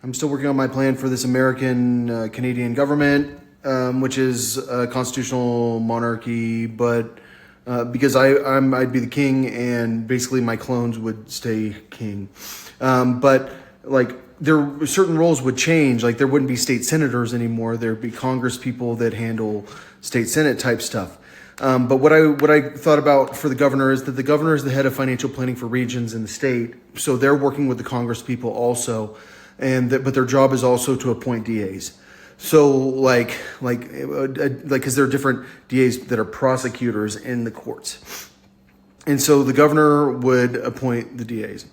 I'm still working on my plan for this American Canadian government, which is a constitutional monarchy, but because I'd be the king, and basically my clones would stay king. But like certain roles would change. Like there wouldn't be state senators anymore. There'd be Congress people that handle state senate type stuff. But what I thought about for the governor is that the governor is the head of financial planning for regions in the state, so they're working with the Congress people also, but their job is also to appoint DAs. So like because there are different DAs that are prosecutors in the courts, and so the governor would appoint the DAs,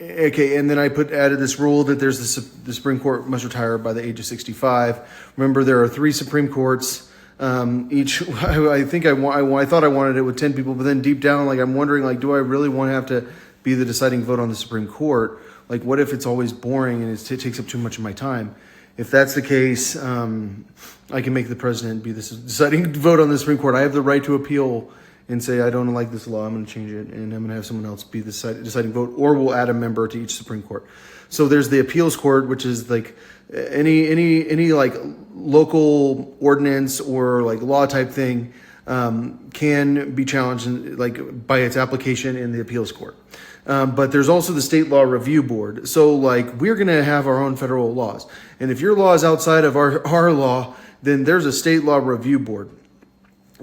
okay, and then I added this rule that the Supreme Court must retire by the age of 65. Remember, there are 3 Supreme Courts. Each, I thought I wanted it with 10 people, but then deep down, like I'm wondering, like, do I really want to have to be the deciding vote on the Supreme Court? Like, what if it's always boring and it takes up too much of my time? If that's the case, I can make the president be the deciding vote on the Supreme Court. I have the right to appeal and say, I don't like this law, I'm going to change it, and I'm going to have someone else be the deciding vote, or we'll add a member to each Supreme Court. So there's the appeals court, which is like any like local ordinance or like law type thing can be challenged like by its application in the appeals court. But there's also the state law review board. So like we're going to have our own federal laws, and if your law is outside of our law, then there's a state law review board.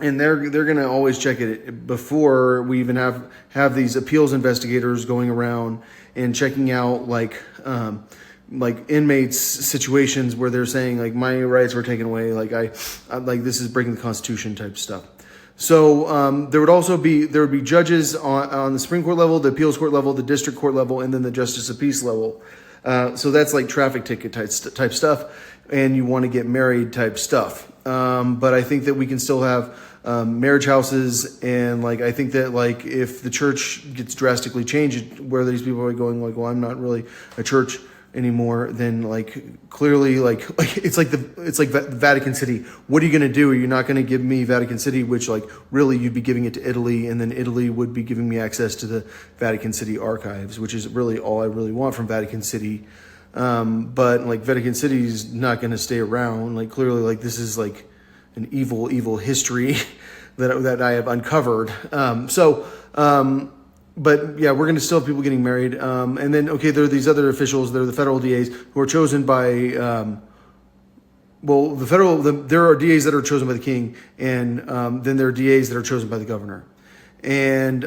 And they're going to always check it before we even have these appeals investigators going around and checking out like inmates situations where they're saying like my rights were taken away, like I like this is breaking the Constitution type stuff. So there would be judges on the Supreme Court level, the appeals court level, the district court level, and then the justice of peace level. So that's like traffic ticket type stuff, and you want to get married type stuff. But I think that we can still have marriage houses, and like I think that like if the church gets drastically changed, where these people are going like, well, I'm not really a church anymore, then like clearly like it's like Vatican City. What are you going to do? Are you not going to give me Vatican City, which like really you'd be giving it to Italy, and then Italy would be giving me access to the Vatican City archives, which is really all I really want from Vatican City. But like Vatican City is not going to stay around. Like clearly, like this is like an evil history that I have uncovered. But yeah, we're going to still have people getting married. And then, okay, there are these other officials. They're the federal DAs who are chosen by, there are DAs that are chosen by the king, and then there are DAs that are chosen by the governor. And